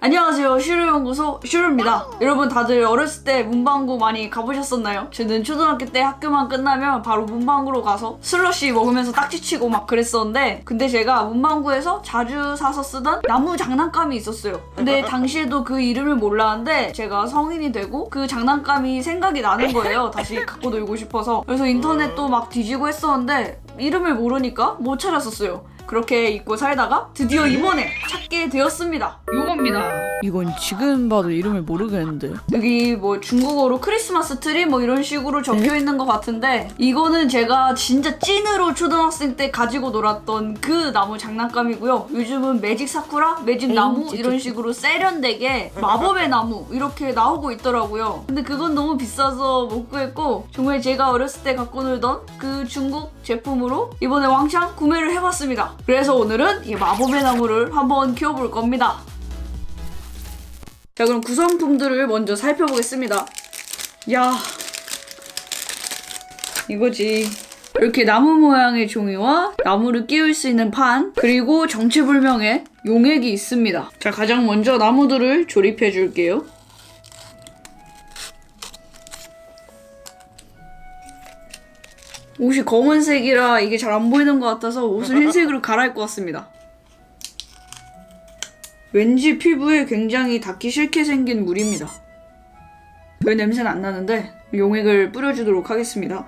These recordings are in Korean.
안녕하세요. 슈루연구소 슈루입니다. 여러분 다들 어렸을 때 문방구 많이 가보셨었나요? 저는 초등학교 때 학교만 끝나면 바로 문방구로 가서 슬러시 먹으면서 딱지치고 막 그랬었는데, 근데 제가 문방구에서 자주 사서 쓰던 나무 장난감이 있었어요. 근데 당시에도 그 이름을 몰랐는데 제가 성인이 되고 그 장난감이 생각이 나는 거예요. 다시 갖고 놀고 싶어서. 그래서 인터넷도 막 뒤지고 했었는데 이름을 모르니까 못 찾았었어요. 그렇게 잊고 살다가 드디어 이번에 찾게 되었습니다. 요겁니다. 이건 지금 봐도 이름을 모르겠는데. 여기 뭐 중국어로 크리스마스 트리 뭐 이런 식으로 적혀 있는 것 같은데, 이거는 제가 진짜 찐으로 초등학생 때 가지고 놀았던 그 나무 장난감이고요. 요즘은 매직 사쿠라, 매직 나무 이런 식으로 세련되게 마법의 나무 이렇게 나오고 있더라고요. 근데 그건 너무 비싸서 못 구했고, 정말 제가 어렸을 때 갖고 놀던 그 중국 제품으로 이번에 왕창 구매를 해봤습니다. 그래서 오늘은 이 마법의 나무를 한번 키워볼 겁니다. 자, 그럼 구성품들을 먼저 살펴보겠습니다. 야, 이거지. 이렇게 나무 모양의 종이와 나무를 끼울 수 있는 판, 그리고 정체불명의 용액이 있습니다. 자, 가장 먼저 나무들을 조립해 줄게요. 옷이 검은색이라 이게 잘 안 보이는 것 같아서 옷을 흰색으로 갈아입고 왔습니다. 왠지 피부에 굉장히 닿기 싫게 생긴 물입니다. 별 냄새는 안 나는데 용액을 뿌려주도록 하겠습니다.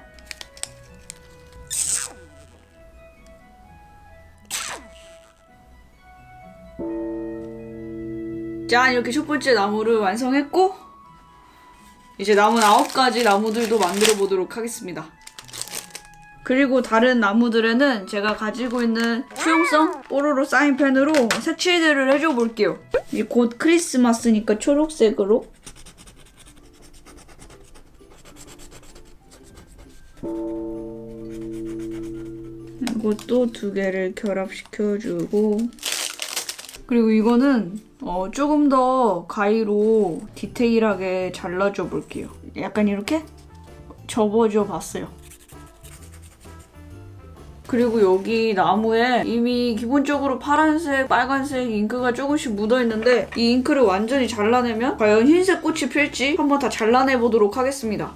짠! 이렇게 첫 번째 나무를 완성했고, 이제 남은 9가지 나무들도 만들어 보도록 하겠습니다. 그리고 다른 나무들에는 제가 가지고 있는 수용성 뽀로로 사인펜으로 색칠들을 해줘 볼게요. 이제 곧 크리스마스니까 초록색으로. 이것도 2개를 결합시켜주고, 그리고 이거는 조금 더 가위로 디테일하게 잘라줘 볼게요. 약간 이렇게 접어줘 봤어요. 그리고 여기 나무에 이미 기본적으로 파란색, 빨간색 잉크가 조금씩 묻어있는데, 이 잉크를 완전히 잘라내면 과연 흰색 꽃이 필지 한번 다 잘라내보도록 하겠습니다.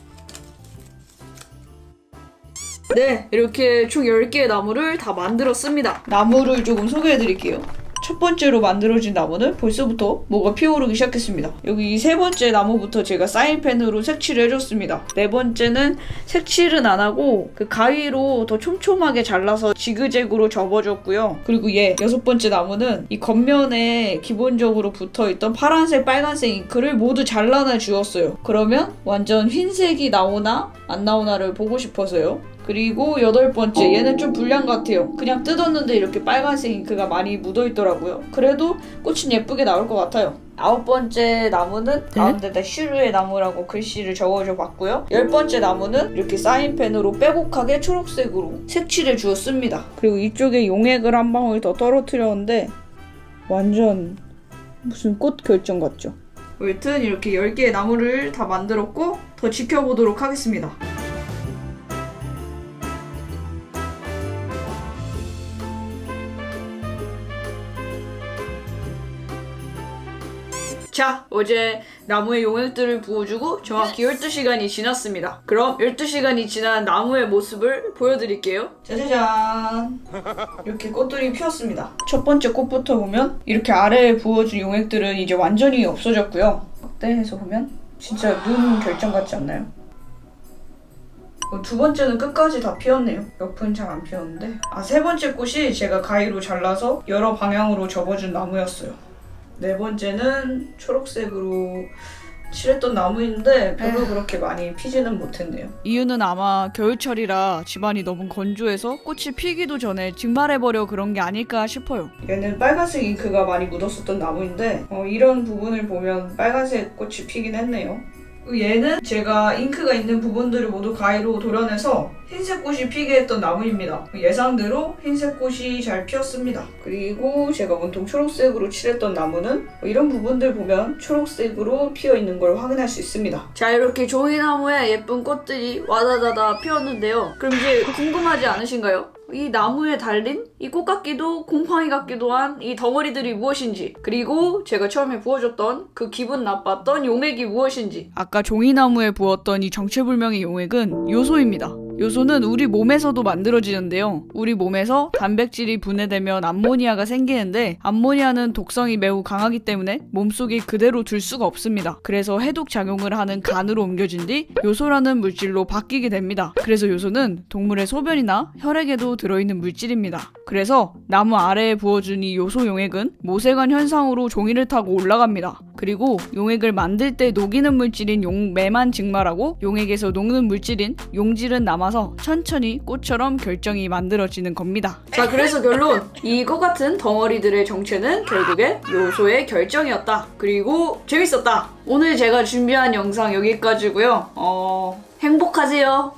네, 이렇게 총 10개의 나무를 다 만들었습니다. 나무를 조금 소개해드릴게요. 첫 번째로 만들어진 나무는 벌써부터 뭐가 피어오르기 시작했습니다. 여기 이 3번째 나무부터 제가 사인펜으로 색칠을 해줬습니다. 4번째는 색칠은 안 하고 그 가위로 더 촘촘하게 잘라서 지그재그로 접어줬고요. 그리고 얘 6번째 나무는 이 겉면에 기본적으로 붙어있던 파란색, 빨간색 잉크를 모두 잘라내 주었어요. 그러면 완전 흰색이 나오나 안 나오나를 보고 싶어서요. 그리고 8번째, 얘는 좀 불량 같아요. 그냥 뜯었는데 이렇게 빨간색 잉크가 많이 묻어있더라고요. 그래도 꽃은 예쁘게 나올 것 같아요. 9번째 나무는 가운데다 슈루의 나무라고 글씨를 적어줘 봤고요. 10번째 나무는 이렇게 사인펜으로 빼곡하게 초록색으로 색칠해 주었습니다. 그리고 이쪽에 용액을 한 방울 더 떨어뜨렸는데 완전 무슨 꽃 결정 같죠? 여튼 이렇게 10개의 나무를 다 만들었고, 더 지켜보도록 하겠습니다. 자, 어제 나무에 용액들을 부어주고 정확히 12시간이 지났습니다. 그럼 12시간이 지난 나무의 모습을 보여드릴게요. 짜자잔! 이렇게 꽃들이 피었습니다. 첫 번째 꽃부터 보면 이렇게 아래에 부어준 용액들은 이제 완전히 없어졌고요. 확대해서 보면 진짜 눈 결정 같지 않나요? 두 번째는 끝까지 다 피었네요. 옆은 잘 안 피었는데. 3번째 꽃이 제가 가위로 잘라서 여러 방향으로 접어준 나무였어요. 4번째는 초록색으로 칠했던 나무인데 별로 그렇게 많이 피지는 못했네요. 이유는 아마 겨울철이라 집안이 너무 건조해서 꽃이 피기도 전에 증발해버려 그런 게 아닐까 싶어요. 얘는 빨간색 잉크가 많이 묻었었던 나무인데 이런 부분을 보면 빨간색 꽃이 피긴 했네요. 얘는 제가 잉크가 있는 부분들을 모두 가위로 도려내서 흰색 꽃이 피게 했던 나무입니다. 예상대로 흰색 꽃이 잘 피었습니다. 그리고 제가 온통 초록색으로 칠했던 나무는 이런 부분들 보면 초록색으로 피어있는 걸 확인할 수 있습니다. 자, 이렇게 종이나무에 예쁜 꽃들이 와다다다 피었는데요. 그럼 이제 궁금하지 않으신가요? 이 나무에 달린 이 꽃 같기도 곰팡이 같기도 한 이 덩어리들이 무엇인지, 그리고 제가 처음에 부어줬던 그 기분 나빴던 용액이 무엇인지. 아까 종이나무에 부었던 이 정체불명의 용액은 요소입니다. 요소는 우리 몸에서도 만들어지는데요. 우리 몸에서 단백질이 분해되면 암모니아가 생기는데 암모니아는 독성이 매우 강하기 때문에 몸속에 그대로 둘 수가 없습니다. 그래서 해독 작용을 하는 간으로 옮겨진 뒤 요소라는 물질로 바뀌게 됩니다. 그래서 요소는 동물의 소변이나 혈액에도 들어있는 물질입니다. 그래서 나무 아래에 부어준 이 요소 용액은 모세관 현상으로 종이를 타고 올라갑니다. 그리고 용액을 만들 때 녹이는 물질인 용매만 증말하고 용액에서 녹는 물질인 용질은 남아서 천천히 꽃처럼 결정이 만들어지는 겁니다. 자, 그래서 결론. 이거 같은 덩어리들의 정체는 결국에 요소의 결정이었다. 그리고 재밌었다. 오늘 제가 준비한 영상 여기까지고요. 행복하세요.